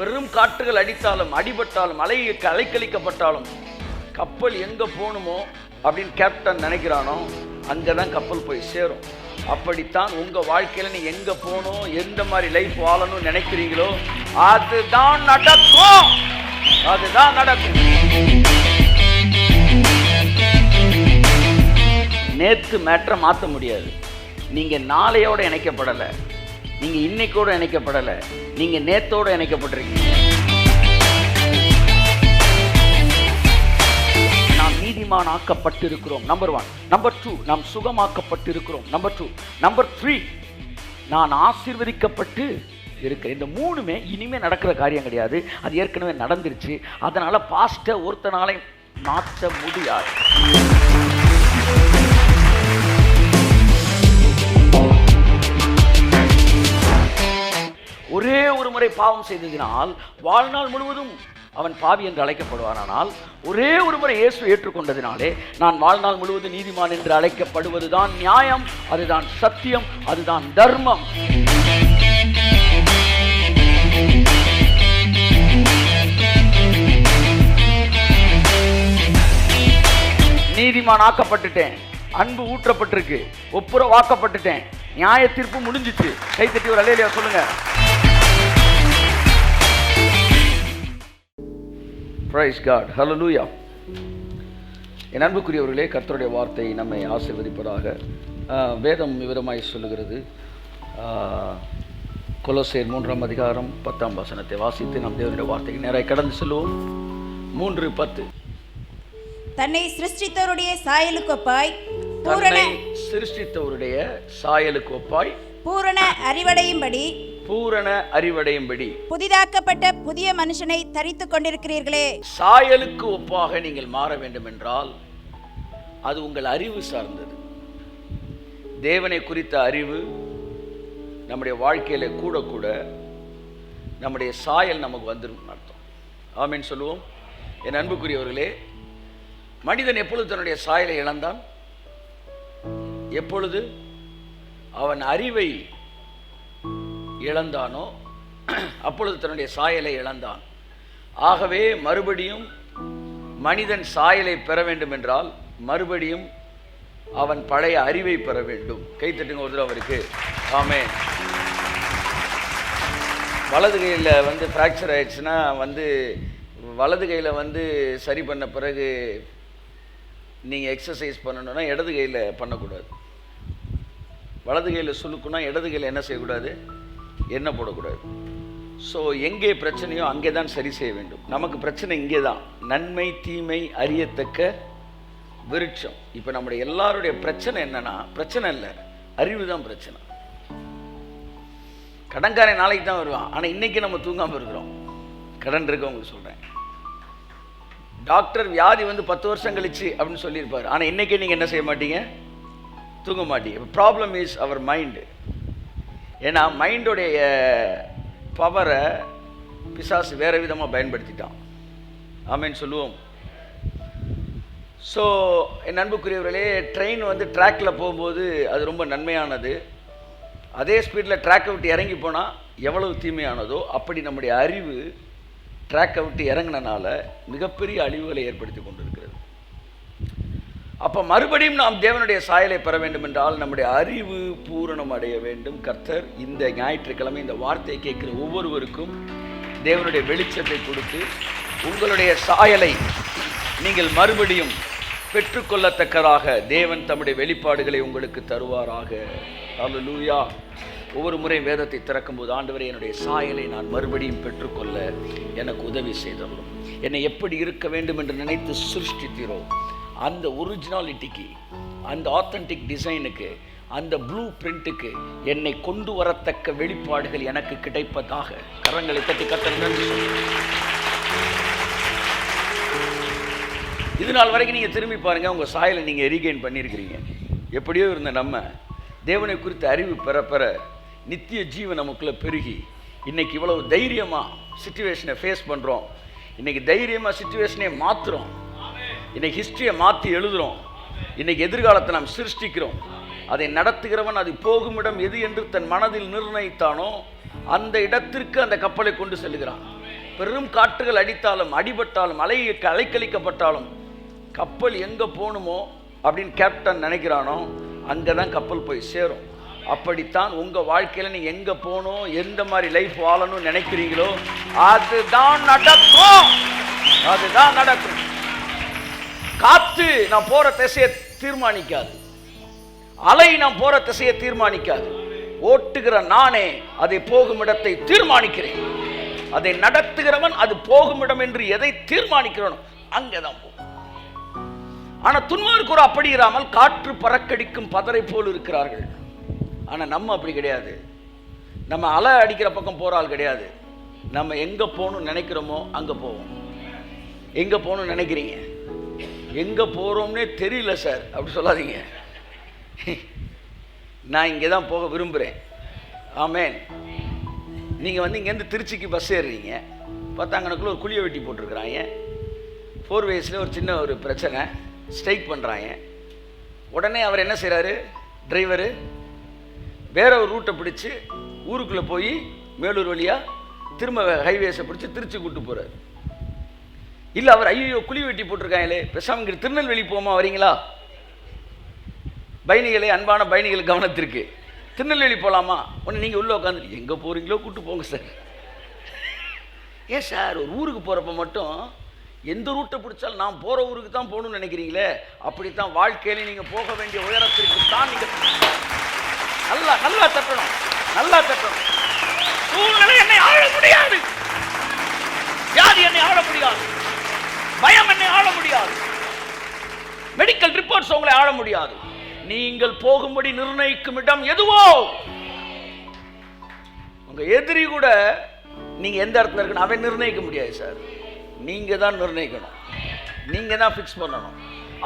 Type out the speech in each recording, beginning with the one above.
பெரும் காற்றுகள் அடித்தாலும், அடிபட்டாலும், அலைக்கழிக்கப்பட்டாலும் கப்பல் எங்கே போகணுமோ அப்படின்னு கேப்டன் நினைக்கிறானோ அங்கே தான் கப்பல் போய் சேரும். அப்படித்தான் உங்கள் வாழ்க்கையில் நீ எங்கே போகணும், எந்த மாதிரி லைஃப் வாழணும்னு நினைக்கிறீங்களோ அதுதான் நடக்கும். அதுதான் நடக்கும். நேற்று மேட்டரை மாற்ற முடியாது. நீங்கள் நாளையோடு இணைக்கப்படலை, நீங்கள் இன்னைக்கோடு இணைக்கப்படலை, நீங்கள் நேத்தோடு இணைக்கப்பட்டிருக்கீங்க. நாம் நீதிமானாக்கப்பட்டிருக்கிறோம், நம்பர் 1. நம்பர் 2, நாம் சுகமாக்கப்பட்டிருக்கிறோம், நம்பர் 2. நம்பர் 3, நான் ஆசீர்வதிக்கப்பட்டு இருக்கிறேன். இந்த 3மே இனிமே நடக்கிற காரியம் கிடையாது, அது ஏற்கனவே நடந்துருச்சு. அதனால பாஸ்ட்டை ஒருத்தனாலே மாற்ற முடியாது. ஒரே ஒரு முறை பாவம் செய்ததினால் வாழ்நாள் முழுவதும் அவன் பாவி என்று அழைக்கப்படுவானால், ஒரே ஒரு முறை இயேசு ஏற்றுக்கொண்டதினாலே நான் வாழ்நாள் முழுவதும் நீதிமான் என்று அழைக்கப்படுவதுதான் நியாயம், அதுதான் சத்தியம், அதுதான் தர்மம். நீதிமான் ஆக்கப்பட்டுட்டேன், அன்பு ஊற்றப்பட்டிருக்கு, ஒப்புரவாக்கப்பட்டுட்டேன், நியாய தீர்ப்பு முடிஞ்சிச்சு. கைத்தட்டி ஒரு அல்லேலூயா சொல்லுங்க. Praise God. Hallelujah. என் அன்புக்குரியவர்களே, கர்த்தருடைய வார்த்தை நம்மை ஆசீர்வதிப்பதாக. வேதம் விவரமாய் சொல்லுகிறது. கொலோசையர் 3ஆம் அதிகாரம் 10ஆம் வசனத்தை வாசித்து நாம் தேவனுடைய வார்த்தைக்கு நேராக கடந்து செல்வோம். 3:10. தன்னை சிருஷ்டித்தவருடைய சாயலுக்கு ஒப்பாய் பூரண அறிவடையும்படி புதிதாக்கப்பட்ட புதிய மனுஷனை தரித்துக் கொண்டிருக்கிறீர்களே. சாயலுக்கு ஒப்பாக நீங்கள் மாற வேண்டும் என்றால் அது உங்கள் அறிவு சார்ந்தது. தேவனை குறித்த அறிவு நம்முடைய வாழ்க்கையில கூட கூட நம்முடைய சாயல் நமக்கு வந்துடும் அர்த்தம். ஆமென் சொல்லுவோம். என் அன்புக்குரியவர்களே, மனிதன் எப்பொழுது தன்னுடைய சாயலை இழந்தான்? எப்பொழுது அவன் அறிவை இழந்தானோ அப்பொழுது தன்னுடைய சாயலை இழந்தான். ஆகவே மறுபடியும் மனிதன் சாயலை பெற வேண்டும் என்றால் மறுபடியும் அவன் பழைய அறிவை பெற வேண்டும். கைத்தட்டுங்க ஒரு தடவை அவருக்கு. ஆமென். வலது கையில் ஃப்ராக்சர் ஆயிடுச்சுன்னா வலது கையில் சரி பண்ண பிறகு நீங்கள் எக்ஸசைஸ் பண்ணணுன்னா இடது கையில் பண்ணக்கூடாது. வலது கையில் சுலுக்குன்னா இடது கையில் என்ன செய்யக்கூடாது? எண்ணெய் போடக்கூடாது. ஸோ எங்கே பிரச்சனையோ அங்கே தான் சரி செய்ய வேண்டும். நமக்கு பிரச்சனை இங்கே தான். நன்மை தீமை அறியத்தக்க விருட்சம். இப்போ நம்முடைய எல்லாருடைய பிரச்சனை என்னன்னா, பிரச்சனை இல்லை, அறிவு தான் பிரச்சனை. கடன்காரன் நாளைக்கு தான் வருவான், ஆனால் இன்னைக்கு நம்ம தூங்காமல் இருக்கிறோம். கடன் இருக்கவங்களுக்கு சொல்கிறேன். டாக்டர் வியாதி 10 வருஷம் கழிச்சு அப்படின்னு சொல்லியிருப்பார், ஆனால் இன்னைக்கே நீங்கள் என்ன செய்ய மாட்டீங்க? தூங்க மாட்டீங்க. Problem is our mind. ஏன்னா மைண்டோடைய பவரை பிசாசு வேறு விதமாக பயன்படுத்திட்டான். ஆமென் சொல்லுவோம். ஸோ என் அன்புக்குரியவர்களே, ட்ரெயின் ட்ராக்கில் போகும்போது அது ரொம்ப நன்மையானது. அதே ஸ்பீடில் ட்ராக்கை விட்டு இறங்கி போனால் எவ்வளவு தீமையானதோ அப்படி நம்முடைய அறிவு ட்ராக்கை விட்டு இறங்கினால மிகப்பெரிய அழிவுகளை ஏற்படுத்தி கொண்டிருக்கிறது. அப்போ மறுபடியும் நாம் தேவனுடைய சாயலை பெற வேண்டும் என்றால் நம்முடைய அறிவு பூரணம் அடைய வேண்டும். கர்த்தர் இந்த ஞாயிற்றுக்கிழமை இந்த வார்த்தையை கேட்கிற ஒவ்வொருவருக்கும் தேவனுடைய வெளிச்சத்தை கொடுத்து உங்களுடைய சாயலை நீங்கள் மறுபடியும் பெற்றுக்கொள்ளத்தக்கதாக தேவன் தம்முடைய வெளிப்பாடுகளை உங்களுக்கு தருவாராக. அல்லேலூயா. ஒவ்வொரு முறை வேதத்தை திறக்கும்போது, ஆண்டவரே, என்னுடைய சாயலை நான் மறுபடியும் பெற்றுக்கொள்ள எனக்கு உதவி செய்தோம். என்னை எப்படி இருக்க வேண்டும் என்று நினைத்து சிருஷ்டித்தீரோ அந்த ஒரிஜினாலிட்டிக்கு, அந்த ஆத்தென்டிக் டிசைனுக்கு, அந்த ப்ளூ பிரிண்ட்டுக்கு என்னை கொண்டு வரத்தக்க வெளிப்பாடுகள் எனக்கு கிடைப்பதாக. கரங்களை தட்டி கர்த்தருக்கு நன்றி சொல்லுங்கள். இது நாள் வரைக்கும் நீங்கள் திரும்பி பாருங்கள், உங்கள் சாயலை நீங்கள் ரீகெயின் பண்ணியிருக்கிறீங்க. எப்படியோ இருந்த நம்ம தேவனை குறித்த அறிவு பெற பெற நித்திய ஜீவன் நமக்குள்ளே பெருகி இன்றைக்கி இவ்வளவு தைரியமாக சிச்சுவேஷனை ஃபேஸ் பண்ணுறோம். இன்றைக்கி தைரியமாக சிச்சுவேஷனே மாற்றுறோம். இன்றைக்கி ஹிஸ்ட்ரியை மாற்றி எழுதுகிறோம். இன்றைக்கி எதிர்காலத்தை நாம் சிருஷ்டிக்கிறோம். அதை நடத்துகிறவன் அது போகும் இடம் எது என்று தன் மனதில் நிர்ணயித்தானோ அந்த இடத்திற்கு அந்த கப்பலை கொண்டு செல்கிறான். பெரும் காற்றுகள் அடித்தாலும், அடிபட்டாலும், அலைக்கழிக்கப்பட்டாலும் கப்பல் எங்கே போகணுமோ அப்படின்னு கேப்டன் நினைக்கிறானோ அங்கே தான் கப்பல் போய் சேரும். அப்படித்தான் உங்கள் வாழ்க்கையில் நீங்கள் எங்கே போகணும், எந்த மாதிரி லைஃப் வாழணும்னு நினைக்கிறீங்களோ அதுதான் நடக்கும். அதுதான் நடக்கும். காற்று நான் போகிற திசையை தீர்மானிக்காது, அலை நான் போகிற திசையை தீர்மானிக்காது. ஓட்டுகிற நானே அதை போகும் இடத்தை தீர்மானிக்கிறேன். அதை நடத்துகிறவன் அது போகும் இடம் என்று எதை தீர்மானிக்கிறவனோ அங்கேதான் போகும். ஆனால் துன்மார்க்கர் அப்படி இராமல் காற்று பறக்கடிக்கும் பதரை போல் இருக்கிறார்கள். ஆனால் நம்ம அப்படி கிடையாது. நம்ம அலை அடிக்கிற பக்கம் போகிறாள் கிடையாது. நம்ம எங்கே போகணும்னு நினைக்கிறோமோ அங்கே போவோம். எங்கே போகணும்னு நினைக்கிறீங்க? எங்கே போகிறோம்னே தெரியல சார் அப்படி சொல்லாதீங்க. நான் இங்கே தான் போக விரும்புகிறேன். ஆமேன். நீங்கள் வந்து இங்கேருந்து திருச்சிக்கு பஸ் ஏறுறீங்க, பத்தாங்கணக்குள்ள ஒரு குழியை வெட்டி போட்டிருக்கிறாங்க. 4 waysல ஒரு சின்ன ஒரு பிரச்சனை, ஸ்ட்ரைக் பண்ணுறாங்க. உடனே அவர் என்ன செய்கிறாரு, டிரைவரு வேற ஒரு ரூட்டை பிடிச்சி ஊருக்குள்ளே போய் மேலூர் வழியாக திரும்ப ஹைவேஸை பிடிச்சி திருச்சி கூப்பிட்டு போகிறார். இல்லை அவர் ஐயோ குழி வெட்டி போட்டிருக்காங்களே, பேசாமல் இங்கே திருநெல்வேலி போமா வரீங்களா? பயணிகளே, அன்பான பயணிகள் கவனத்திற்கு, திருநெல்வேலி போகலாமா? ஒன்று நீங்கள் உள்ளே உட்காந்து எங்கே போகிறீங்களோ கூப்பிட்டு போங்க சார். ஏன் சார் ஒரு ஊருக்கு போகிறப்ப மட்டும் எந்த ரூட்டை பிடிச்சாலும் நான் போகிற ஊருக்கு தான் போகணும்னு நினைக்கிறீங்களே? அப்படித்தான் வாழ்க்கையில நீங்கள் போக வேண்டிய உயரத்திற்கு தான் நீங்கள் நல்லா நல்லா தட்டணும், நல்லா தட்டணும். சூழ்நிலை என்னை ஆள முடியாது, வியாதி என்னை ஆள முடியாது, பயம் என்னை ஆள முடியாது, மெடிக்கல் ரிப்போர்ட்ஸ் உங்களை ஆள முடியாது. நீங்கள் போகும்படி நிர்ணயிக்கும் இடம் எதுவோ, உங்க எதிரி கூட நீங்க எந்த இடத்துல இருக்கணும் அவன் நிர்ணயிக்க முடியாது சார். நீங்க தான் நிர்ணயிக்கணும், நீங்க தான் ஃபிக்ஸ் பண்ணணும்.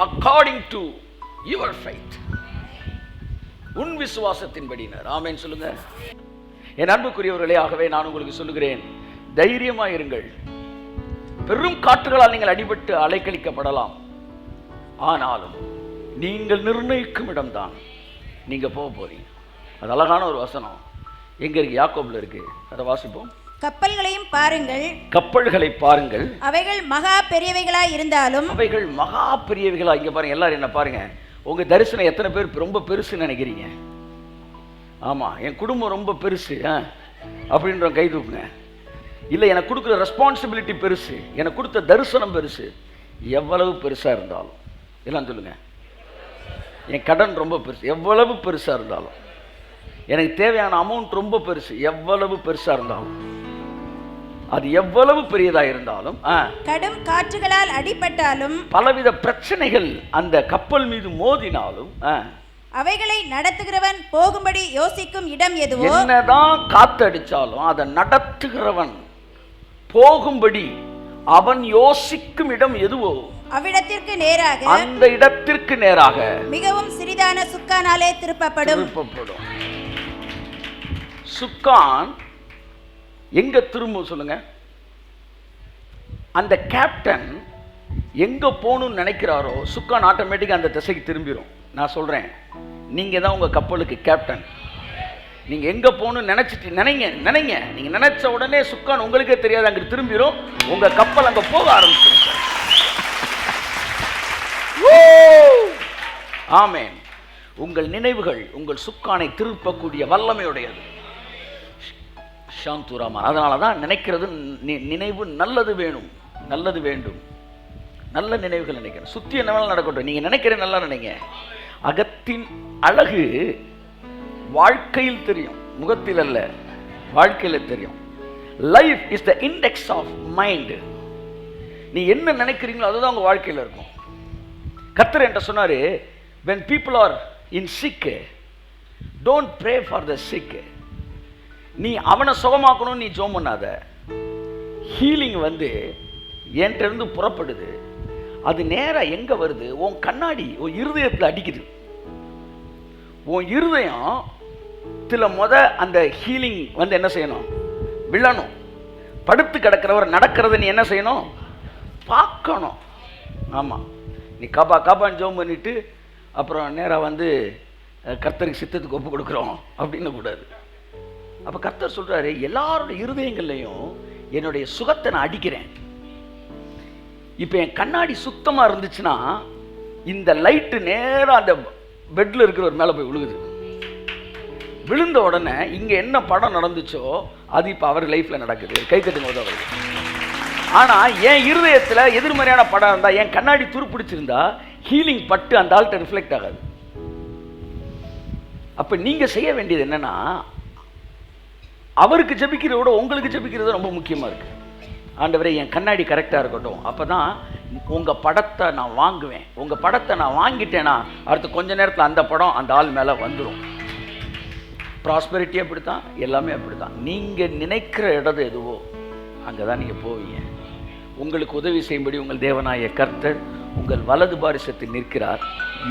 அக்கார்டிங் டு யுவர் ஃபெய்த், உன் விசுவாசத்தின்படினர். ஆமென் சொல்லுங்க. என் அன்புக்குரியவர்களே, ஆகவே நான் உங்களுக்கு சொல்லுகிறேன், தைரியமாயிருங்கள். பெரும் காற்றுகளால் நீங்கள் அடிபட்டு அலைக்கழிக்கப்படலாம், ஆனாலும் நீங்கள் நிர்ணயிக்கும் இடம்தான் நீங்க போக போறீங்க. அது அழகான ஒரு வசனம் எங்க இருக்கு? யாக்கோபுல இருக்கு. அதை வாசிப்போம். கப்பல்களையும் பாருங்கள், கப்பல்களை பாருங்கள், அவைகள் மகா பெரியவைகளாய் இருந்தாலும், அவைகள் மகா பெரியவைகளா. இங்க பாருங்க, எல்லாரும் என்ன பாருங்க, உங்க தரிசனம் எத்தனை பேர் ரொம்ப பெருசுன்னு நினைக்கிறீங்க? ஆமா, என் குடும்பம் ரொம்ப பெருசு அப்படின்ற கை தூக்குங்க. இல்லை, எனக்கு கொடுக்குற ரெஸ்பான்சிபிலிட்டி பெருசு, எனக்கு கொடுத்த தரிசனம் பெருசு. எவ்வளவு பெருசா இருந்தாலும், எல்லாம் சொல்லுங்க, என் கடன் ரொம்ப பெருசு, எவ்வளவு பெருசா இருந்தாலும், எனக்கு தேவையான அமௌண்ட் ரொம்ப பெருசு, எவ்வளவு பெருசா இருந்தாலும், அது எவ்வளவு பெரியதா இருந்தாலும், கடும் காற்றுகளால் அடிபட்டாலும், பலவித பிரச்சனைகள் அந்த கப்பல் மீது மோதினாலும், அவைகளை நடத்துகிறவன் போகும்படி யோசிக்கும் இடம் எதுவோ, என்னதான் காத்தடிச்சாலும் அதை நடத்துகிறவன் போகும்படி அவன் யோசிக்கும் இடம் எதுவோ அவ்விடத்திற்கு நேராக, அந்த இடத்திற்கு நேராக மிகவும் சிறிதான சுக்கானாலே திருப்பப்படும். சுக்கான் எங்க திரும்பும் சொல்லுங்க? அந்த கேப்டன் எங்க போகணும்னு நினைக்கிறாரோ சுக்கான் ஆட்டோமேட்டிக்கா அந்த திசைக்கு திரும்பிடும். நான் சொல்றேன், நீங்க தான் உங்க கப்பலுக்கு கேப்டன். நீங்க எங்க போகணும்னு நினைங்க. நீங்க நினைச்ச உடனே சுக்கான் உங்களுக்கே தெரியாது அங்க திரும்பிடும். உங்க கப்பல் அங்க போக ஆரம்பிச்சிடும். ஆமென். உங்கள் நினைவுகள் உங்கள் சுக்கானை திருப்பக்கூடிய வல்லமையுடையது. சாந்தூராமா. அதனாலதான் நினைக்கிறது நினைவு நல்லது வேணும், நல்லது வேண்டும், நல்ல நினைவுகள் நினைக்கிறேன். சுத்தி என்ன நடக்கட்டும், நீங்க நினைக்கிற நல்லா நினைங்க. அகத்தின் அழகு வாழ்க்கையில் தெரியும், முகத்தில் அல்ல, வாழ்க்கையில தெரியும். Life is the index of mind. நீ என்ன நினைக்கிறீங்களோ அதுதான் உங்க வாழ்க்கையில் இருக்கும். கர்த்தர் என்கிட்ட சொன்னாரு, when people are in sick, don't pray for the sick. நீ அவனை சுகமாக்கணும் நீ ஜெபம் பண்ணாத. ஹீலிங் வந்து என்கிட்ட இருந்து புறப்படுது, அது நேரா எங்க வருது? உன் கண்ணாடி உன் இருதயத்தில் அடிக்குது. உன் இருதயத்தில் அந்த ஹீலிங் வந்து என்ன செய்யணும்? விழணும். படுத்து கிடக்கிறவர் நடக்கிறத நீ என்ன செய்யணும்? பார்க்கணும். ஆமா, நீ காப்பான்னு ஜெபம் பண்ணிட்டு அப்புறம் நேராக வந்து கர்த்தருக்கு சித்தத்துக்கு ஒப்பு கொடுக்குறோம் அப்படின்னு கூடாது. அப்போ கர்த்தர் சொல்றாரு, எல்லாரோட இருதயங்கள்லையும் என்னுடைய சுகத்தை நான் அடிக்கிறேன். இப்போ என் கண்ணாடி சுத்தமாக இருந்துச்சுன்னா இந்த லைட்டு நேராக அந்த பெட்டில் இருக்கிறவர் மேலே போய் விழுகுது. விழுந்த உடனே இங்கே என்ன படம் நடந்துச்சோ அது இப்போ அவர் லைஃப்பில் நடக்குது. கை தட்டுங்க அவருக்கு. ஆனால் என் இருதயத்தில் எதிர்மறையான படம் இருந்தால், என் கண்ணாடி துருப்பிடிச்சிருந்தா ஹீலிங் பட்டு அந்த ஆள்கிட்ட ரிஃப்ளெக்ட் ஆகாது. அப்போ நீங்கள் செய்ய வேண்டியது என்னென்னா, அவருக்கு ஜெபிக்கிறத விட உங்களுக்கு ஜெபிக்கிறது ரொம்ப முக்கியமாக இருக்குது. ஆண்டவரே என் கண்ணாடி கரெக்டாக இருக்கட்டும், அப்போ தான் உங்கள் படத்தை நான் வாங்குவேன். உங்கள் படத்தை நான் வாங்கிட்டேன்னா அடுத்து கொஞ்ச நேரத்தில் அந்த படம் அந்த ஆள் மேலே வந்துடும். ப்ராஸ்பெரிட்டி அப்படி தான், எல்லாமே அப்படி தான். நீங்கள் நினைக்கிற இடம் எதுவோ அங்கே தான் நீங்கள் போவீங்க. உங்களுக்கு உதவி செய்யும்படி உங்கள் தேவனாய கர்த்தர் உங்கள் வலது பாரிசத்தில் நிற்கிறார்.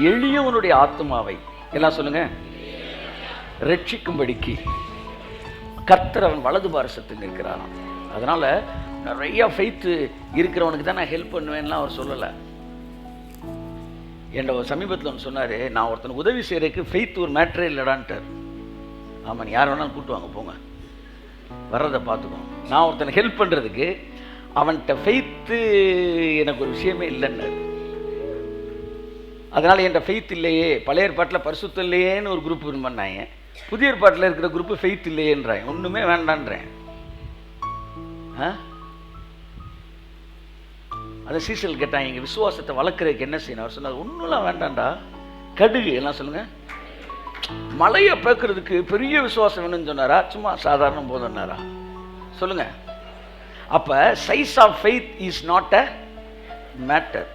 எளியவனுடைய ஆத்மாவை எல்லாம் சொல்லுங்க ரட்சிக்கும்படிக்கு கர்த்தர் அவன் வலது பாரிசத்தில் நிற்கிறாராம். அதனால் நிறைய ஃபெய்த்து இருக்கிறவனுக்கு தான் நான் ஹெல்ப் பண்ணுவேன்லாம் அவர் சொல்லலை. என்ற சமீபத்தில் ஒன்று சொன்னார், நான் ஒருத்தனுக்கு உதவி செய்கிறதுக்கு ஃபெய்த் ஒரு மேட்ரே இல்லைடான்ட்டார். ஆமாம், யார் வேணாலும் கூட்டுவாங்க, போங்க, வர்றதை பார்த்துக்கோங்க. நான் ஒருத்தனுக்கு ஹெல்ப் பண்ணுறதுக்கு அவன்கிட்ட ஃபெய்த்து எனக்கு ஒரு விஷயமே இல்லைன்னாரு. அதனால் என்கிட்ட ஃபெய்த் இல்லையே, பழைய ஏற்பாட்டில் பரிசுத்தம் இல்லையேன்னு ஒரு குரூப் பண்ணாங்க, புதிய ஏற்பாட்டில் இருக்கிற குரூப்பு ஃபெய்த் இல்லையேன்றாங்க, ஒன்றுமே வேண்டான்றேன். அதை சீசல் கேட்டாங்க, எங்கள் விசுவாசத்தை வளர்க்குறதுக்கு என்ன செய்யணும்? அவர் சொன்னார், ஒன்றும்லாம் வேண்டாண்டா, கடுகு எல்லாம் சொல்லுங்கள். மலையை பேக்கிறதுக்கு பெரிய விசுவாசம் வேணும்னு சொன்னாரா, சும்மா சாதாரண போதும்னாரா? சொல்லுங்க. அப்போ size of faith is not a matter.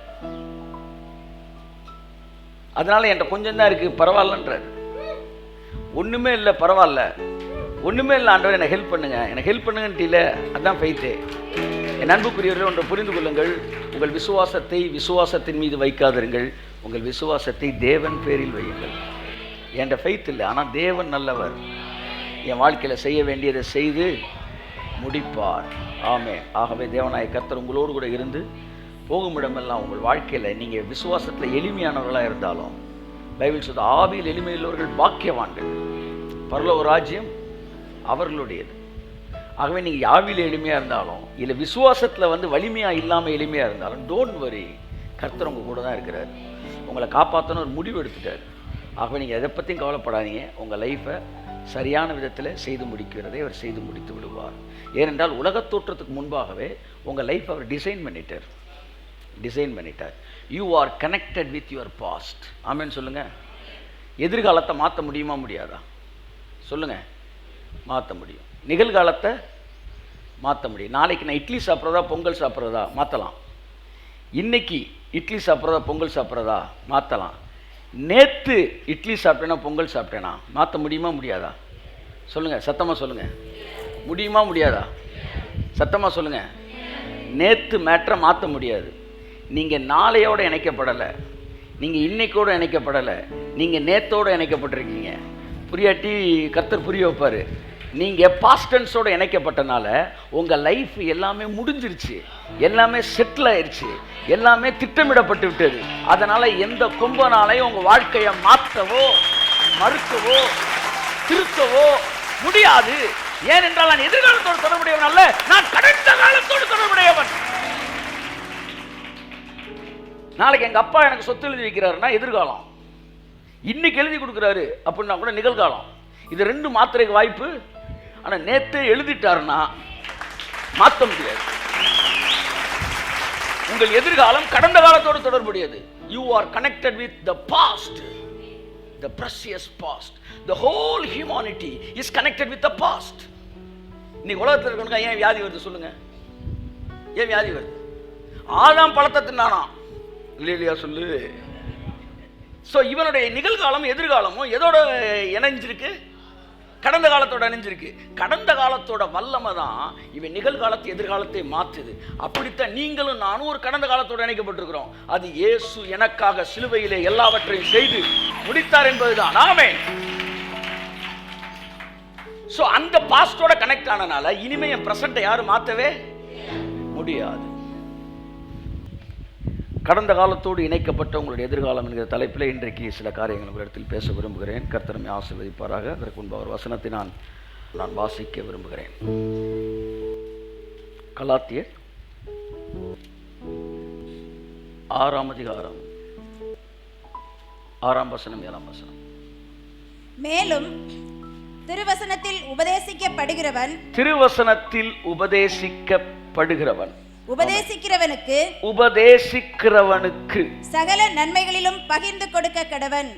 அதனால என்கிட்ட கொஞ்சம் தான் இருக்குது, பரவாயில்லன்றார். ஒன்றுமே இல்லை, பரவாயில்ல, ஒன்றுமே இல்லை ஆண்டவர், எனக்கு ஹெல்ப் பண்ணுங்க, எனக்கு ஹெல்ப் பண்ணுங்கன்ட்டில, அதுதான் ஃபெய்த்து. என் அன்புக்குரியவர்கள் ஒன்றை புரிந்து கொள்ளுங்கள், உங்கள் விசுவாசத்தை விசுவாசத்தின் மீது வைக்காதிருங்கள், உங்கள் விசுவாசத்தை தேவன் பேரில் வையுங்கள். என்கிட்ட ஃபெய்த் இல்லை, ஆனால் தேவன் நல்லவர், என் வாழ்க்கையில் செய்ய வேண்டியதை செய்து முடிப்பார். ஆமென். ஆகவே தேவனாய கர்த்தர் உங்களோடு கூட இருந்து போகும் இடமெல்லாம் உங்கள் வாழ்க்கையில் நீங்கள் விசுவாசத்தில் எளிமையானவர்களாக இருந்தாலும், பைபிள் சொல்ற ஆவியில் எளிமையுள்ளவர்கள் பாக்கியவான்கள், பரலோக ராஜ்யம் அவர்களுடையது. ஆகவே நீங்கள் ஆவியில் எளிமையாக இருந்தாலும் இல்லை விசுவாசத்தில் வலிமையாக இல்லாமல் எளிமையாக இருந்தாலும், டோன்ட் வரி, கர்த்தர் உங்கள் கூட தான் இருக்கிறார். உங்களை காப்பாற்றணும் ஒரு முடிவு எடுத்துட்டார். ஆகவே நீங்கள் எதை பற்றியும் கவலைப்படாதீங்க. உங்கள் லைஃப்பை சரியான விதத்தில் செய்து முடிக்கிறதை அவர் செய்து முடித்து விடுவார். ஏனென்றால் உலகத் தோற்றத்துக்கு முன்பாகவே உங்கள் லைஃப் அவர் டிசைன் பண்ணிட்டார். You are connected with your past. Amen சொல்லுங்கள். எதிர்காலத்தை மாற்ற முடியுமா, முடியாதா? சொல்லுங்கள். மாற்ற முடியும். நிகழ்காலத்தை மாற்ற முடியும். நாளைக்கு நான் இட்லி சாப்பிட்றதா பொங்கல் சாப்பிட்றதா மாற்றலாம். இன்னைக்கு இட்லி சாப்பிட்றதா பொங்கல் சாப்பிட்றதா மாற்றலாம். நேற்று இட்லி சாப்பிட்டேனா பொங்கல் சாப்பிட்டேனா மாற்ற முடியுமா, முடியாதா? சொல்லுங்கள், சத்தமாக சொல்லுங்கள். முடியுமா, முடியாதா? சத்தமாக சொல்லுங்கள். நேற்று மேட்டரை மாற்ற முடியாது. நீங்கள் நாளையோடு இணைக்கப்படலை, நீங்கள் இன்னைக்கோடு இணைக்கப்படலை, நீங்கள் நேற்றோடு இணைக்கப்பட்டிருக்கீங்க. புரியாட்டி கர்த்தர் புரிய வைப்பார். நீங்கள் பாஸ்ட் டென்ஸோடு இணைக்கப்பட்டனால உங்கள் லைஃப் எல்லாமே முடிஞ்சிருச்சு, எல்லாமே செட்டில் ஆயிடுச்சு, எல்லாமே திட்டமிடப்பட்டு விட்டது. அதனால் எந்த கொம்பனாலையும் உங்கள் வாழ்க்கையை மாற்றவோ மறுக்கவோ திருத்தவோ முடியாது. ஏனென்றால் நான் எதிர்காலத்தோடு தொடர்புடையவன் அல்ல, நான் கடந்த காலத்தோடு தொடர்புடையவன். நாளைக்கு எங்கள் அப்பா எனக்கு சொத்து எழுதி வைக்கிறாருன்னா எதிர்காலம், இன்னைக்கு எழுதி கொடுக்குறாரு அப்படின்னா கூட நிகழ்காலம். இது ரெண்டு மாத்திரைக்கு வாய்ப்பு. ஆனால் நேற்று எழுதிட்டாருன்னா மாற்ற முடியாது. உங்கள் எதிர்காலம் கடந்த காலத்தோடு தொடர்புடையது. You are connected with the past, the precious past. The whole humanity is connected with the past. இன்னைக்கு உலகத்தில் இருக்கவங்க ஏன் வியாதி வருது சொல்லுங்க? ஏன் வியாதி வருது? ஆதாம் பழத்தை தின்னானா இல்லையா சொல்லு. ஸோ இவனுடைய நிகழ்காலம் எதிர்காலமும் எதோட இணைஞ்சிருக்கு? கடந்த காலத்தோட இணைஞ்சிருக்கு. கடந்த காலத்தோட வல்லமை தான் இவன் நிகழ்காலத்தை எதிர்காலத்தை மாற்றுது. அப்படித்தான் நீங்களும் நானும் ஒரு கடந்த காலத்தோடு இணைக்கப்பட்டிருக்கிறோம். அது இயேசு எனக்காக சிலுவையிலே எல்லாவற்றையும் செய்து முடித்தார் என்பதுதான். ஆமென். ஸோ அந்த பாஸ்டோட கனெக்ட் ஆனனால இனிமே என் பிரசன்ட்டை யாரும் மாற்றவே முடியாது. கடந்த காலத்தோடு இணைக்கப்பட்ட உங்களுடைய எதிர்காலம் என்கிற தலைப்பில் இன்றைக்கு சில காரியங்கள் உங்களிடத்தில் பேச விரும்புகிறேன். கர்த்தர் நம்மை ஆசீர்வதிப்பாராக. அதற்கு முன்பு அவர் வசனத்தை நான் வாசிக்க விரும்புகிறேன். கலாத்தியர் 6ஆம் அதிகாரம் 6ஆம் வசனம் 7ஆம் வசனம். மேலும் திருவசனத்தில் உபதேசிக்கப்படுகிறவன் உபதேசிக்கிறவனுக்கு சகல நன்மைகளிலும் பகிர்ந்து கொடுக்க கடவன்.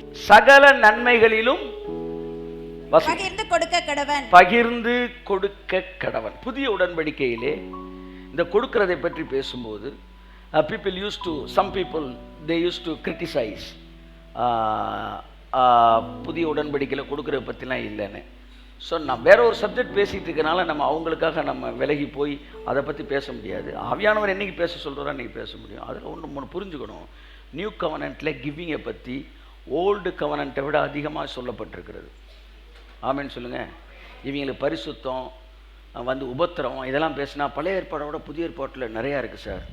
பகிர்ந்து கொடுக்க கடவன். புதிய உடன்படிக்கையிலே இந்த கொடுக்கிறதை பற்றி பேசும்போது some people they used to criticize புதிய உடன்படிக்கையில் கொடுக்கறத பற்றிலாம் இல்லைன்னு. ஸோ நான் வேற ஒரு சப்ஜெக்ட் பேசிகிட்டு இருக்கனால நம்ம அவங்களுக்காக நம்ம விலகி போய் அதை பற்றி பேச முடியாது. ஆவியானவர் என்னைக்கு பேச சொல்கிறோம் அன்றைக்கி பேச முடியும். அதில் ஒன்று புரிஞ்சுக்கணும், நியூ கவனன்ட்டில் கிவிங்கை பற்றி ஓல்டு கவனன்ட்டை விட அதிகமாக சொல்லப்பட்டிருக்கிறது. ஆமேன்னு சொல்லுங்கள். இவங்களுக்கு பரிசுத்தம் உபத்திரம் இதெல்லாம் பேசினா பழைய ஏற்பாடோட புதிய ஏற்பாட்டில் நிறையா இருக்குது சார்.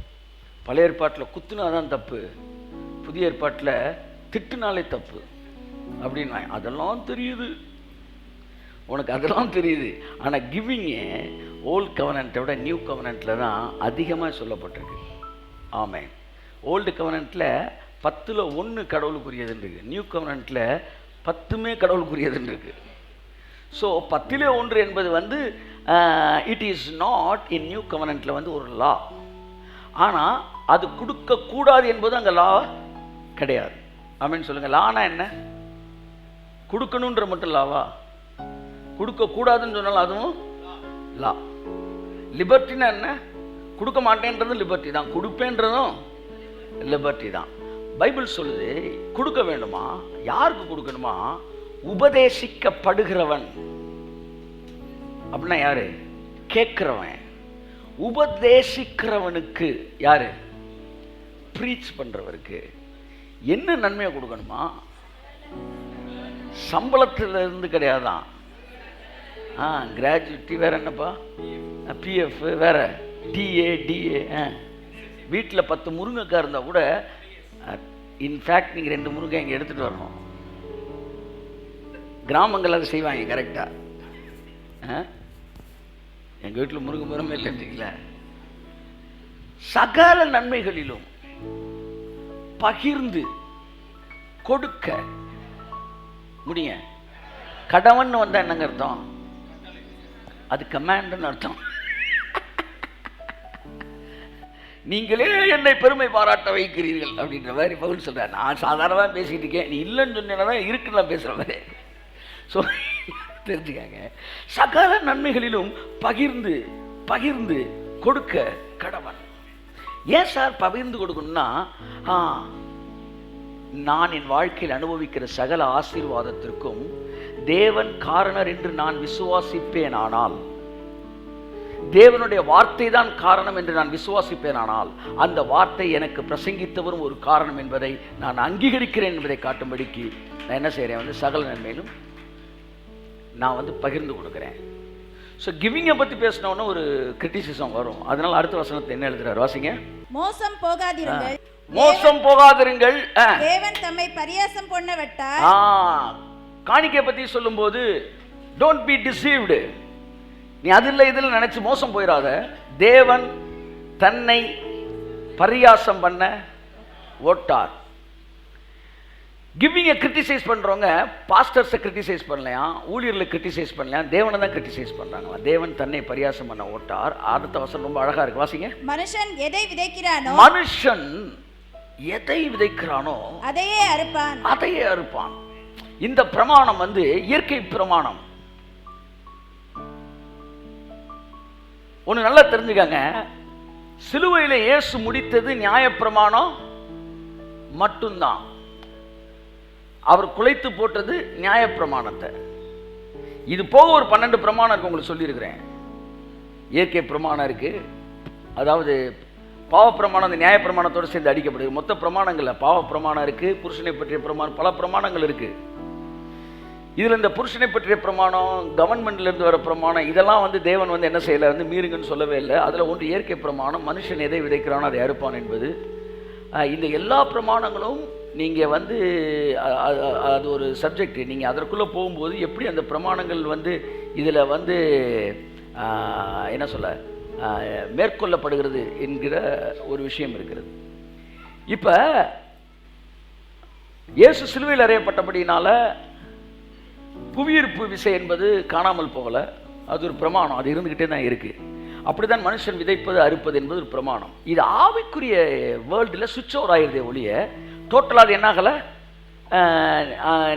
பழைய ஏற்பாட்டில் குத்துனா தான் தப்பு, புதிய ஏற்பாட்டில் திட்டுனாலே தப்பு அப்படின்னா அதெல்லாம் தெரியுது உனக்கு, அதெல்லாம் தெரியுது. ஆனால் கிவிங்கே ஓல்டு கவனன்ட்டை விட நியூ கவனன்ட்டில் தான் அதிகமாக சொல்லப்பட்டிருக்கு. ஆமாம், ஓல்டு கவனன்ட்டில் 10ல் 1 கடவுளுக்குரியதுன்னு இருக்குது, நியூ கவனன்ட்டில் 10மே கடவுளுக்குரியதுன்னு இருக்குது. ஸோ 10ல் 1 என்பது it is not in new கவனன்ட்டில் ஒரு லா. ஆனால் அது கொடுக்கக்கூடாது என்பது அங்கே லா கிடையாது. ஆமேன்னு சொல்லுங்கள். லானா என்ன? கொடுக்கணுன்ற மட்டும் லாவா? கொடுக்கக்கூடாதுன்னு சொன்னாலும் அதுவும் லா. லிபர்ட்டினா என்ன? கொடுக்க மாட்டேன்றதும் லிபர்ட்டி தான், கொடுப்பேன்றதும் லிபர்ட்டி தான். பைபிள் சொல்லுது கொடுக்க வேண்டுமா. யாருக்கு கொடுக்கணுமா? உபதேசிக்கப்படுகிறவன் அப்படின்னா யாரு? கேட்கிறவன். உபதேசிக்கிறவனுக்கு யாரு? ப்ரீச் பண்றவருக்கு. என்ன நன்மையை கொடுக்கணுமா? சம்பளத்துல இருந்து கிடையாதான். கிராஜுவிட்டி வேற என்னப்பா? பிஎஃப் வேற, டிஏ டிஏ. வீட்டில் 10 முருங்கைக்காய் இருந்தால் கூட இன்ஃபேக்ட் நீங்கள் 2 முருங்கை இங்கே எடுத்துகிட்டு வரணும். கிராமங்கள் அதை செய்வாங்க கரெக்டாக. எங்கள் வீட்டில் முருங்கை மரமே இல்லைன்றீங்களா? சகல நன்மைகளிலும் பகிர்ந்து கொடுக்க முடிய. கடவன் வந்தா என்னங்க அர்த்தம்? அது கமாண்ட்னு அர்த்தம். நீங்களே என்னை பெருமை பாராட்ட வைக்கிறீர்கள் அப்படின்ற மாதிரி பவுல் சொல்றார். நான் சாதாரணமாக பேசிட்டு இருக்கேன், நீ இல்லைன்னு சொன்னேன்னா இருக்குன்னு நான் பேசுகிற மாதிரி. ஸோ தெரிஞ்சுக்காங்க, சகல நன்மைகளிலும் பகிர்ந்து பகிர்ந்து கொடுக்க கடவன். ஏன் சார் பகிர்ந்து கொடுக்கணும்னா, நான் என் வாழ்க்கையில் அனுபவிக்கிற சகல ஆசீர்வாதத்திற்கும் தேவன் காரணர் என்று நான் விசுவாசிப்பேன். ஆனால் தேவனுடைய வார்த்தை தான் காரணம் என்று நான் விசுவாசிப்பேன். ஆனால் அந்த வார்த்தை எனக்கு பிரசங்கித்தவரும் ஒரு காரணம் என்பதை நான் அங்கீகரிக்கிறேன் என்பதை காட்டும்படிக்கு நான் என்ன செய்கிறேன்? சகல நன்மையிலும் நான் பகிர்ந்து கொடுக்குறேன். ஸோ கிவிங்கை பற்றி பேசினோன்னு ஒரு கிரிட்டிசிசம் வரும். அதனால அடுத்த வசனத்தை என்ன எழுதுறாரு? வாசிங்க. மோசம் போகாதிருங்கள், மோசம் போகாதிருங்கள், தேவன் தம்மை பரியாசம் பண்ண விட்டார். காணிக்கை பற்றி சொல்லும்போது டோன்ட் பி டிசீவ்டு. நீ அதில் இதில் நினைச்சு மோசம் போயிடாத. தேவன் தன்னை பரியாசம் பண்ண ஓட்டார். கிவிங்கை கிரிட்டிசைஸ் பண்றவங்க பாஸ்டர்ஸை கிரிட்டிசைஸ் பண்ணலையா, ஊழியர்களை கிரிட்டிசைஸ் பண்ணலையா, தேவனை தான் கிரிட்டிசைஸ் பண்றாங்களா. தேவன் தன்னை பரியாசம் பண்ண ஓட்டார். அடுத்த வசனம் ரொம்ப அழகா இருக்கு, வாசிங்க. மனுஷன் எதை விதைக்கிறானோ, மனுஷன் எதை விதைக்கிறானோ அதையே அறுப்பான், அதையே அறுப்பான். இந்த பிரமாணம் இயற்கை பிரமாணம். ஒன்று நல்லா தெரிஞ்சுக்காங்க, சிலுவையில் இயேசு முடித்தது நியாயப்பிரமாணம் மட்டும்தான். அவர் குலைத்து போட்டது நியாயப்பிரமாணத்தை. இது போக ஒரு 12 பிரமாணம் இருக்கு, உங்களுக்கு சொல்லியிருக்கிறேன். இயற்கை பிரமாணம் இருக்கு, அதாவது பாவ பிரமாணம் அந்த நியாய பிரமாணத்தோடு சேர்ந்து அடிக்கப்படுது. மொத்த பிரமாணங்கள்ல பாவ பிரமாணம் இருக்கு, புருஷனை பற்றிய பிரமாணம், பல பிரமாணங்கள் இருக்கு. இதில் இந்த புருஷனை பற்றிய பிரமாணம், கவர்மெண்ட்லேருந்து வர பிரமாணம், இதெல்லாம் தேவன் என்ன செய்யலை, மீறுங்கன்னு சொல்லவே இல்லை. அதில் ஒன்று இயற்கை பிரமாணம், மனுஷன் எதை விதைக்கிறானோ அதை அறுப்பான் என்பது. இந்த எல்லா பிரமாணங்களும் நீங்கள் அது ஒரு சப்ஜெக்ட். நீங்கள் அதற்குள்ளே போகும்போது எப்படி அந்த பிரமாணங்கள் இதில் என்ன சொல்ல மேற்கொள்ளப்படுகிறது என்கிற ஒரு விஷயம் இருக்கிறது. இப்போ இயேசு சிலுவையில் அறையப்பட்டபடினால புவியீர்ப்பு விசை என்பது காணாமல் போகலை. அது ஒரு பிரமாணம், அது இருந்துக்கிட்டே தான் இருக்குது. அப்படிதான் மனுஷன் விதைப்பது அறுப்பது என்பது ஒரு பிரமாணம். இது ஆவிக்குரிய வேர்ல்டில் சுவிட்ச் ஓவர் ஆயிருதே ஒழிய டோட்டலாக அது என்னாகலை,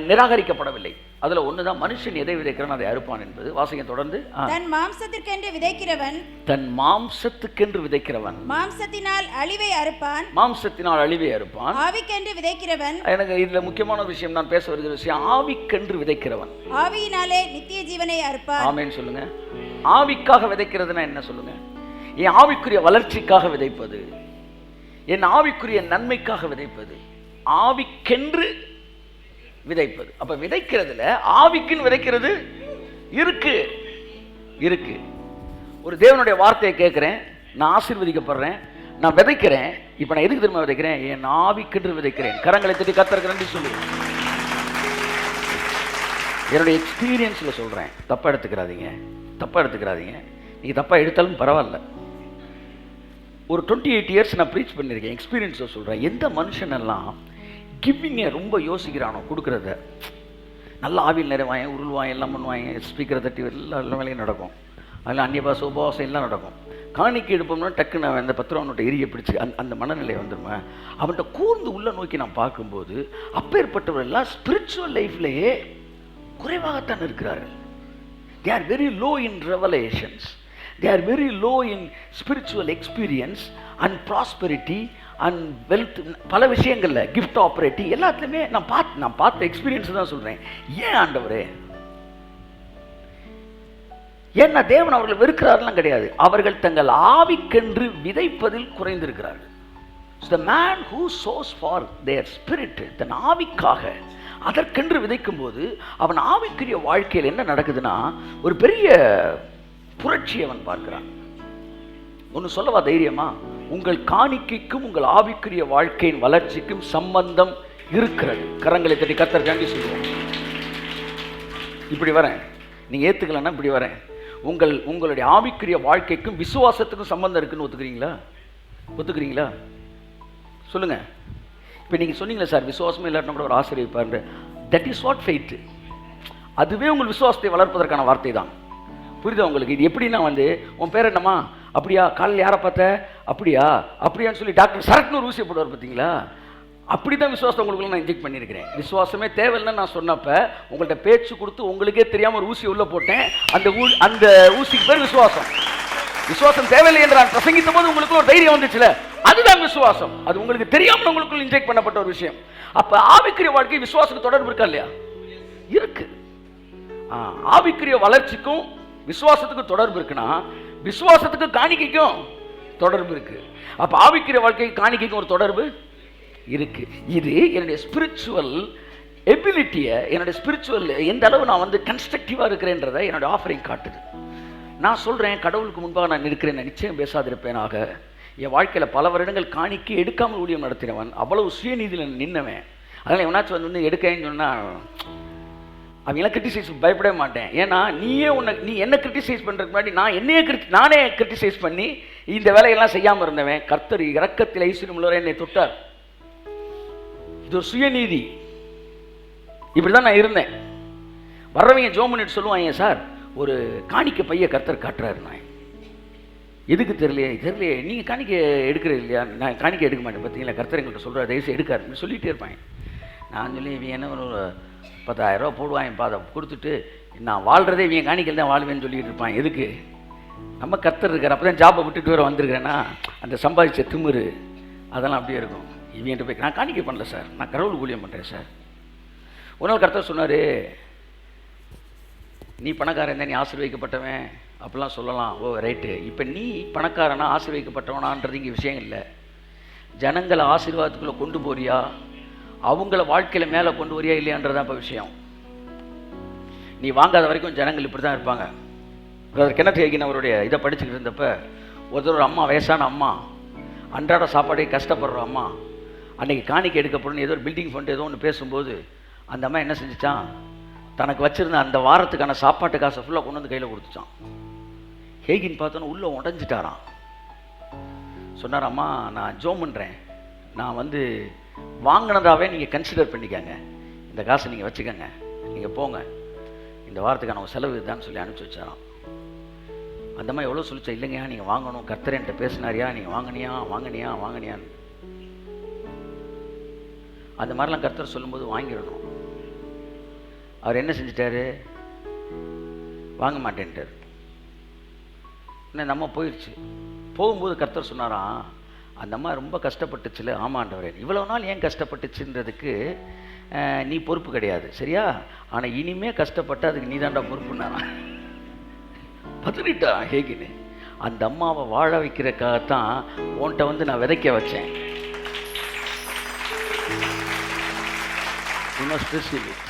நிராகரிக்கப்படவில்லை. அதில் ஒன்று தான், மனுஷன் எதை விதைக்கிறான் அதை அறுப்பான் என்பது. வாசிங்க தொடர்ந்து. தன் மாம்சத்திற்கென்று விதைக்கிறவன் தன் மாம்சத்துக்கென்று விதைக்கிறவன் மாம்சத்தினால் அழிவை அறுப்பான், மாம்சத்தினால் அழிவை அறுப்பான். ஆவிக்கென்று விதைக்கிறவன், எனக்கு இதில் முக்கியமான விஷயம் நான் பேச வருகிற விஷயம், ஆவிக்கென்று விதைக்கிறவன் ஆவியினாலே நித்திய ஜீவனை அறுப்பான். ஆமேன்னு சொல்லுங்க. ஆவிக்காக விதைக்கிறதுனா என்ன சொல்லுங்க? என் ஆவிக்குரிய வளர்ச்சிக்காக விதைப்பது, என் ஆவிக்குரிய நன்மைக்காக விதைப்பது, ஆவிக்கென்று விதைப்பது. அப்ப விதைக்கிறதுல ஆவிக்குன்னு விதைக்கிறது இருக்கு இருக்கு. ஒரு தேவனுடைய வார்த்தையை கேட்கிறேன், நான் ஆசீர்வதிக்கப்படுறேன், நான் விதைக்கிறேன். இப்ப நான் எதுக்கு திரும்ப விதைக்கிறேன்? என் ஆவிக்கென்று விதைக்கிறேன். கரங்களை தட்டி கர்த்தருக்கு நன்றி சொல்லுவேன். என்னுடைய எக்ஸ்பீரியன்ஸ்ல சொல்றேன், தப்பா எடுத்துக்கிறாதீங்க, தப்பா எடுத்துக்கிறாதீங்க. நீங்க தப்பா எடுத்தாலும் பரவாயில்ல. ஒரு 28 இயர்ஸ் நான் ப்ரீச் பண்ணியிருக்கேன், எக்ஸ்பீரியன்ஸை சொல்றேன். எந்த மனுஷன் எல்லாம் கிவிங்கை ரொம்ப யோசிக்கிறானோ, கொடுக்குறத, நல்ல ஆவியில் நிறைவாங்க, உருள்வாங்க, எல்லாம் பண்ணுவாங்க, ஸ்பீக்கரை தட்டி எல்லா வேலையும் நடக்கும், அதில் அந்நிய பாச உபவாசம் எல்லாம் நடக்கும். காணிக்கை எடுப்போம்னா டக்குன்னு அவன் அந்த 10 ரூபா நோட்டை எரிய பிடிச்சி அந்த மனநிலை வந்துடுவேன். அவன்கிட்ட கூர்ந்து உள்ள நோக்கி நான் பார்க்கும்போது அப்பேற்பட்டவரெல்லாம் ஸ்பிரிச்சுவல் லைஃப்லேயே குறைவாகத்தான் இருக்கிறார்கள். They are very low in revelations. They are very low in spiritual experience and prosperity and wealth. பல விஷயங்கள்ல gift operating எல்லாத்துலயுமே நான் பார்த்த எக்ஸ்பீரியன்ஸ் தான் சொல்றேன். ஏன் ஆண்டவரே? ஏன்னா தேவன் அவர்கள் வெறுக்கிறாரெல்லாம் கிடையாது. அவர்கள் தங்கள் ஆவிக்கென்று விதைப்பதில் குறைந்திருக்கிறார்கள். The man who sows for their spirit, தன் ஆவிக்காக அதற்கென்று விதைக்கும் போது அவன் ஆவிக்குரிய வாழ்க்கையில் என்ன நடக்குதுன்னா ஒரு பெரிய புரட்சி அவன் பார்க்கிறான். ஒன்று சொல்லவா தைரியமா? உங்கள் காணிக்கைக்கும் உங்கள் ஆவிக்குரிய வாழ்க்கையின் வளர்ச்சிக்கும் சம்பந்தம் இருக்கிறது. கரங்களை தட்டி கர்த்தர் காண்டி சொல்லுவோம். இப்படி வரேன், நீங்க ஏத்துக்கலன்னா இப்படி வரேன். உங்களுடைய ஆவிக்குரிய வாழ்க்கைக்கும் விசுவாசத்துக்கும் சம்பந்தம் இருக்குன்னு ஒத்துக்கிறீங்களா? சொல்லுங்க. இப்போ நீங்கள் சொன்னீங்களா சார், விசுவாசமே இல்லாட்டினா கூட ஒரு ஆசீர்வதிப்பார். That is what faith. அதுவே உங்கள் விசுவாசத்தை வளர்ப்பதற்கான வார்த்தை தான். புரியுதா உங்களுக்கு? இது எப்படின்னா உன் பேர் என்னம்மா, அப்படியா, காலையில் யாரை பார்த்த, அப்படியான்னு சொல்லி டாக்டர் சரக்குன்னு ஒரு ஊசியை போடுவார் பார்த்தீங்களா? அப்படி தான் விசுவாசத்தை உங்களுக்கு நான் இன்ஜெக்ட் பண்ணியிருக்கிறேன். விசுவாசமே தேவையில்லைன்னு நான் சொன்னப்ப உங்கள்கிட்ட பேச்சு கொடுத்து உங்களுக்கே தெரியாமல் ஒரு ஊசியை உள்ளே போட்டேன். அந்த ஊசிக்கு பேர் விசுவாசம். விசுவாசம் தேவையில்லை என்று நான் பிரசங்கித்த போது உங்களுக்கு ஒரு தைரியம் வந்துச்சுல, அதுதான் விசுவாசம். அது உங்களுக்கு தெரியாமல் உங்களுக்கு இன்ஜெக்ட் பண்ணப்பட்ட ஒரு விஷயம். அப்ப ஆவிக்குரிய வாழ்க்கை விசுவாசத்துக்கு தொடர்பு இருக்கா இல்லையா? இருக்கு. ஆவிக்குரிய வளர்ச்சிக்கும் விசுவாசத்துக்கும் தொடர்பு இருக்குன்னா விசுவாசத்துக்கு காணிக்கைக்கும் தொடர்பு இருக்கு. அப்ப ஆவிக்குரிய வாழ்க்கை காணிக்கைக்கும் ஒரு தொடர்பு இருக்கு. இது என்னுடைய ஸ்பிரிச்சுவல் எபிலிட்டியை, என்னுடைய ஸ்பிரிச்சுவல் எந்த அளவு நான் கன்ஸ்ட்ரக்டிவா இருக்கிறேன்றதை என்னுடைய ஆஃபரிங் காட்டுது. நான் சொல்றேன், கடவுளுக்கு முன்பாக நான் இருக்கிறேன், நான் நிச்சயம் பேசாதிருப்பேனாக. என் வாழ்க்கையில் பல வருடங்கள் காணிக்கை எடுக்காமல் ஊழியம் நடத்தினவன், அவ்வளவு சுயநீதியில் நின்னவன். அதனால் எவனாச்சும் எடுக்கன்னு சொன்னால் அவங்களாம் கிரிட்டிசைஸ் பயப்படவே மாட்டேன். ஏன்னா நீ என்ன கிரிட்டிசைஸ் பண்ணுறதுக்கு முன்னாடி நானே கிரிட்டிசைஸ் பண்ணி இந்த வேலையெல்லாம் செய்யாமல் இருந்தவன். கர்த்தர் இரக்கத்தில் ஐஸ்வர்யம் உள்ளவரை என்னை தொட்டார். இது ஒரு சுயநீதி. இப்படி தான் நான் இருந்தேன். வர்றவங்க ஜோம் பண்ணிட்டு சொல்லுவாங்க, சார் ஒரு காணிக்கை பைய கர்த்தர் காட்டுறாரு. நான் எதுக்கு தெரியலையே, நீங்கள் காணிக்கை எடுக்கிறது இல்லையா? நான் காணிக்கை எடுக்க மாட்டேன், பார்த்தீங்களா, கர்த்தர் எங்கள்கிட்ட சொல்கிறார், தயவுசெய்து எடுக்காருன்னு சொல்லிகிட்டே இருப்பாங்க. நான் சொல்லி இவன் என்ன ஒரு 10,000 ரூபா போடுவாங்க, அதை கொடுத்துட்டு நான் வாழ்கிறதே இவன் காணிக்கையில் தான் வாழ்வேன்னு சொல்லிட்டு இருப்பான். எதுக்கு? நம்ம கர்த்தர் இருக்கார். அப்போ தான் ஜாப்பை விட்டுட்டு வேறு வந்திருக்கிறேன்னா அந்த சம்பாதிச்ச திமிரு அதெல்லாம் அப்படியே இருக்கும். இவன்ட்டு போய் நான் காணிக்கை பண்ணல சார், நான் கடவுள் ஊழியம் பண்ணுறேன் சார். ஒரு நாள் கர்த்தர் சொன்னார், நீ பணக்காரன் தான், நீ ஆசீர்வதிக்கப்பட்டவன் அப்படிலாம் சொல்லலாம். ஓ ரைட்டு. இப்போ நீ பணக்காரனா ஆசீர்வதிக்கப்பட்டவனான்றது இங்கே விஷயம் இல்லை. ஜனங்களை ஆசீர்வாதத்துக்குள்ளே கொண்டு போறியா, அவங்கள வாழ்க்கையில் மேலே கொண்டு வரியா இல்லையான்றதான் இப்போ விஷயம். நீ வாங்காத வரைக்கும் ஜனங்கள் இப்படி தான் இருப்பாங்க. கென்னத் ஹேகின் அவருடைய இதை படிச்சுக்கிட்டு இருந்தப்ப ஒரு அம்மா, வயசான அம்மா, அன்றாட சாப்பாடே கஷ்டப்படுற அம்மா, அன்றைக்கி காணிக்கை எடுக்கப்படணும் ஏதோ ஒரு பில்டிங் ஃபண்ட் ஏதோ ஒன்று பேசும்போது அந்த அம்மா என்ன செஞ்சிச்சான், தனக்கு வச்சுருந்த அந்த வாரத்துக்கான சாப்பாட்டு காசை ஃபுல்லாக கொண்டு வந்து கையில் கொடுத்துச்சான். ஹேகின் பார்த்தோன்னே உள்ளே உடஞ்சிட்டாராம். சொன்னாராம்மா, நான் ஜோம் பண்ணுறேன், நான் வந்து வாங்கினதாவே நீங்கள் கன்சிடர் பண்ணிக்கங்க, இந்த காசை நீங்கள் வச்சுக்கோங்க, நீங்கள் போங்க, இந்த வாரத்துக்கான ஒரு செலவு இதுதான் சொல்லி அனுப்பிச்சி வச்சாராம். அந்த மாதிரி எவ்வளோ சொல்லிச்சா, இல்லைங்கய்யா நீங்கள் வாங்கணும், கர்த்தர் என்கிட்ட பேசினாரியா, நீங்கள் வாங்கினியான்னு. அந்த மாதிரிலாம் கர்த்தர் சொல்லும்போது வாங்கிடணும். அவர் என்ன செஞ்சிட்டாரு, வாங்க மாட்டேன்ட்டார். நம்ம போயிடுச்சு. போகும்போது கர்த்தர் சொன்னாராம், அந்த அம்மா ரொம்ப கஷ்டப்பட்டுச்சுல. ஆமாண்டவரே, இவ்வளோ நாள் ஏன் கஷ்டப்பட்டுச்சுன்றதுக்கு நீ பொறுப்பு கிடையாது, சரியா? ஆனால் இனிமே கஷ்டப்பட்டு அதுக்கு நீ தாண்டா பொறுப்புன்னாரான். பதறிட்டான் ஹேகின்னு. அந்த அம்மாவை வாழ வைக்கிறதுக்காகத்தான் உன்கிட்ட வந்து நான் விதைக்க வச்சேன். You must receive it.